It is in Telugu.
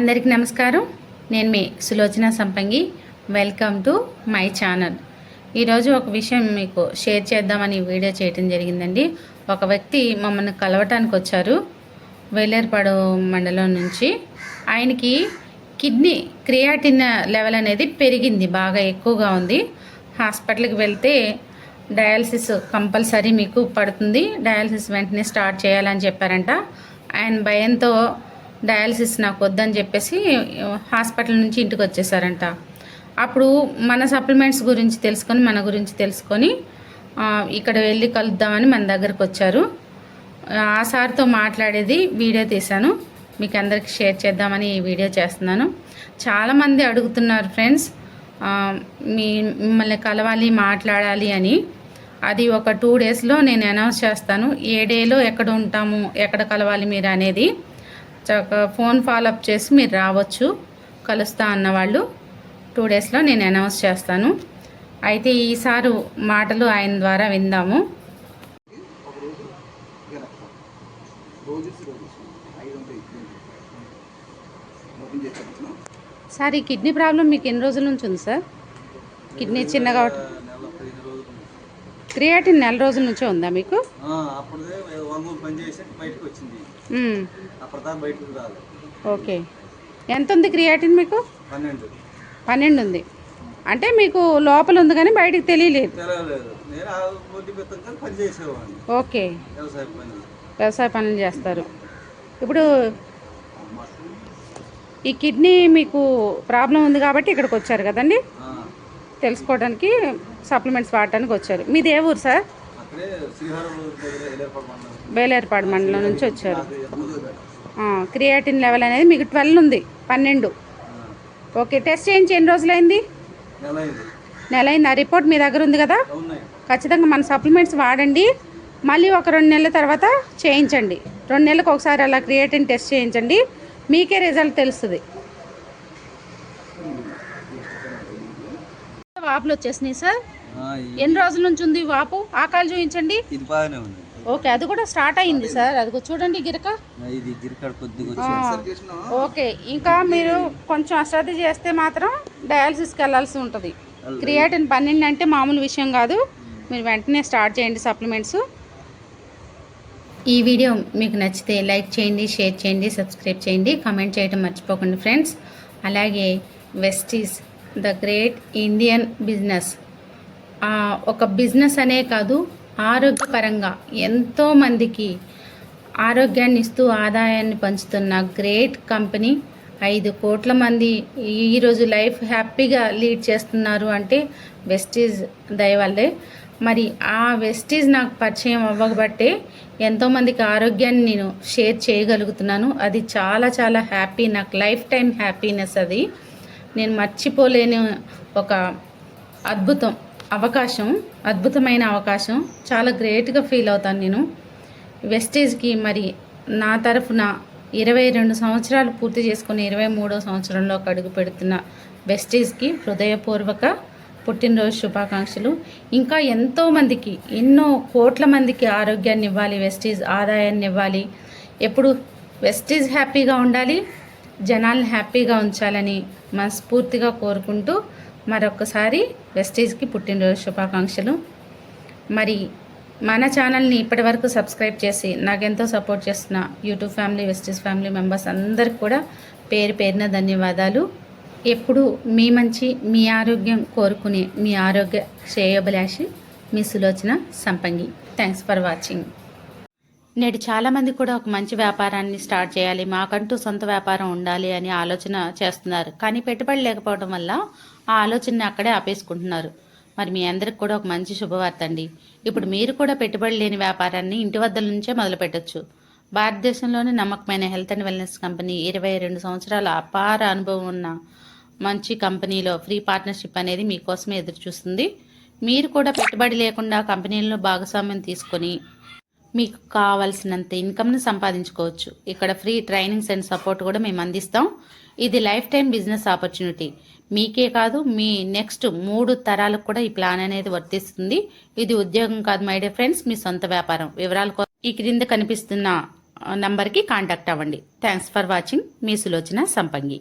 అందరికీ నమస్కారం. నేను మీ సులోచన సంపంగి. Welcome to my channel. ఈరోజు ఒక విషయం మీకు షేర్ చేద్దామని వీడియో చేయడం జరిగిందండి. ఒక వ్యక్తి మమ్మల్ని కలవటానికి వచ్చారు వేలేరుపాడు మండలం నుంచి. ఆయనకి కిడ్నీ క్రియాటిన్ లెవెల్ అనేది పెరిగింది, బాగా ఎక్కువగా ఉంది. హాస్పిటల్కి వెళ్తే డయాలసిస్ కంపల్సరీ మీకు పడుతుంది, డయాలసిస్ వెంటనే స్టార్ట్ చేయాలని చెప్పారంట. ఆయన భయంతో డయాలసిస్ నాకు వద్దని చెప్పేసి హాస్పిటల్ నుంచి ఇంటికి వచ్చేసారంట. అప్పుడు మన సప్లిమెంట్స్ గురించి తెలుసుకొని, మన గురించి తెలుసుకొని ఇక్కడ వెళ్ళి కలుద్దామని మన దగ్గరకు వచ్చారు. ఆ సార్తో మాట్లాడేది వీడియో తీశాను, మీకు అందరికి షేర్ చేద్దామని ఈ వీడియో చేస్తున్నాను. చాలామంది అడుగుతున్నారు ఫ్రెండ్స్, మిమ్మల్ని కలవాలి, మాట్లాడాలి అని. అది ఒక 2 డేస్లో నేను అనౌన్స్ చేస్తాను. ఏ డేలో ఎక్కడ ఉంటాము, ఎక్కడ కలవాలి మీరు అనేది. ఫోన్ ఫాలోఅప్ చేసి మీరు రావచ్చు, కలుస్తా అన్నవాళ్ళు 2 డేస్లో నేను అనౌన్స్ చేస్తాను. అయితే ఈసారి మాటలు ఆయన ద్వారా విందాము. సార్, ఈ కిడ్నీ ప్రాబ్లం మీకు ఎన్ని రోజుల నుంచి ఉంది సార్? కిడ్నీ చిన్నగా క్రియాటిన్ నెల రోజుల నుంచే ఉందా మీకు? ఓకే, ఎంత ఉంది క్రియాటిన్ మీకు? 12 ఉంది. అంటే మీకు లోపల ఉంది కానీ బయటికి తెలియలేదు. ఓకే, వ్యవసాయ పనులు చేస్తారు. ఇప్పుడు ఈ కిడ్నీ మీకు ప్రాబ్లం ఉంది కాబట్టి ఇక్కడికి వచ్చారు కదండి, తెలుసుకోవడానికి, సప్లిమెంట్స్ వాడటానికి వచ్చారు. మీది ఏ ఊరు సార్? వేలేరుపాడు మండలం నుంచి వచ్చారు. క్రియాటిన్ లెవెల్ అనేది మీకు 12 ఉంది, 12. ఓకే, టెస్ట్ చేయించి ఎన్ని రోజులైంది? నెల అయింది. ఆ రిపోర్ట్ మీ దగ్గర ఉంది కదా? ఖచ్చితంగా మన సప్లిమెంట్స్ వాడండి. మళ్ళీ ఒక 2 నెలల తర్వాత చేయించండి. 2 నెలలకు ఒకసారి అలా క్రియాటిన్ టెస్ట్ చేయించండి, మీకే రిజల్ట్ తెలుస్తుంది. వాపులు వచ్చేసినాయి సార్. ఎన్ని రోజుల నుంచి ఉంది వాపు? ఆకాలు చూపించండి. ఓకే, అది కూడా స్టార్ట్ అయింది సార్. అది చూడండి, గిరక. ఓకే, ఇంకా మీరు కొంచెం అశ్రద్ధ చేస్తే మాత్రం డయాలసిస్కి వెళ్ళాల్సి ఉంటుంది. క్రియాటిన్ 12 అంటే మామూలు విషయం కాదు. మీరు వెంటనే స్టార్ట్ చేయండి సప్లిమెంట్స్. ఈ వీడియో మీకు నచ్చితే లైక్ చేయండి, షేర్ చేయండి, సబ్స్క్రైబ్ చేయండి, కామెంట్ చేయడం మర్చిపోకండి ఫ్రెండ్స్. అలాగే వెస్టీస్ ద గ్రేట్ ఇండియన్ బిజినెస్, ఒక బిజినెస్ అనే కాదు, ఆరోగ్యపరంగా ఎంతోమందికి ఆరోగ్యాన్ని ఇస్తూ ఆదాయాన్ని పంచుతున్న గ్రేట్ కంపెనీ. 5 కోట్ల మంది ఈరోజు లైఫ్ హ్యాపీగా లీడ్ చేస్తున్నారు అంటే వెస్టీజ్ దయ వల్లే. మరి ఆ వెస్టీజ్ నాకు పరిచయం అవ్వబట్టే ఎంతోమందికి ఆరోగ్యాన్ని నేను షేర్ చేయగలుగుతున్నాను. అది చాలా చాలా హ్యాపీ, నాకు లైఫ్ టైం హ్యాపీనెస్. అది నేను మర్చిపోలేని ఒక అద్భుతమైన అవకాశం. చాలా గ్రేట్గా ఫీల్ అవుతాను నేను. వెస్టేజ్కి మరి నా తరఫున 22 సంవత్సరాలు పూర్తి చేసుకుని 23వ సంవత్సరంలో అడుగు పెడుతున్న వెస్టేజ్కి హృదయపూర్వక పుట్టినరోజు శుభాకాంక్షలు. ఇంకా ఎంతోమందికి, ఎన్నో కోట్ల మందికి ఆరోగ్యాన్ని ఇవ్వాలి, వెస్టేజ్ ఆదాయాన్ని ఇవ్వాలి. ఎప్పుడు వెస్టేజ్ హ్యాపీగా ఉండాలి, జనాల్ని హ్యాపీగా ఉంచాలని మనస్ఫూర్తిగా కోరుకుంటూ మరొకసారి వెస్టేజ్కి పుట్టినరోజు శుభాకాంక్షలు. మరి మన ఛానల్ని ఇప్పటివరకు సబ్స్క్రైబ్ చేసి నాకెంతో సపోర్ట్ చేస్తున్న యూట్యూబ్ ఫ్యామిలీ, వెస్టేజ్ ఫ్యామిలీ మెంబర్స్ అందరికి కూడా పేరు పేరున ధన్యవాదాలు. ఎప్పుడు మీ మంచి, మీ ఆరోగ్యం కోరుకునే మీ ఆరోగ్య శ్రేయోభిలాషి మీ సులోచన సంపంగి. Thanks for watching. నేడు చాలామంది కూడా ఒక మంచి వ్యాపారాన్ని స్టార్ట్ చేయాలి, మాకంటూ సొంత వ్యాపారం ఉండాలి అని ఆలోచన చేస్తున్నారు. కానీ పెట్టుబడి లేకపోవడం వల్ల ఆ ఆలోచనని అక్కడే ఆపేసుకుంటున్నారు. మరి మీ అందరికి కూడా ఒక మంచి శుభవార్త అండి. ఇప్పుడు మీరు కూడా పెట్టుబడి లేని వ్యాపారాన్ని ఇంటి వద్ద నుంచే మొదలు పెట్టచ్చు. భారతదేశంలోని నమ్మకమైన హెల్త్ అండ్ వెల్నెస్ కంపెనీ, 22 సంవత్సరాల అపార అనుభవం ఉన్న మంచి కంపెనీలో ఫ్రీ పార్ట్నర్షిప్ అనేది మీకోసమే ఎదురు చూస్తుంది. మీరు కూడా పెట్టుబడి లేకుండా కంపెనీల్లో భాగస్వామ్యం తీసుకొని మీకు కావాల్సినంత ఇన్కమ్ని సంపాదించుకోవచ్చు. ఇక్కడ ఫ్రీ ట్రైనింగ్స్ అండ్ సపోర్ట్ కూడా మేము అందిస్తాం. ఇది లైఫ్ టైం బిజినెస్ ఆపర్చునిటీ. మీకే కాదు, మీ నెక్స్ట్ 3 తరాలకు కూడా ఈ ప్లాన్ అనేది వర్తిస్తుంది. ఇది ఉద్యోగం కాదు మై డియర్ ఫ్రెండ్స్, మీ సొంత వ్యాపారం. వివరాల కోసం ఈ క్రింద కనిపిస్తున్న నంబర్కి కాంటాక్ట్ అవ్వండి. Thanks for watching. మీ సులోచన సంపంగి.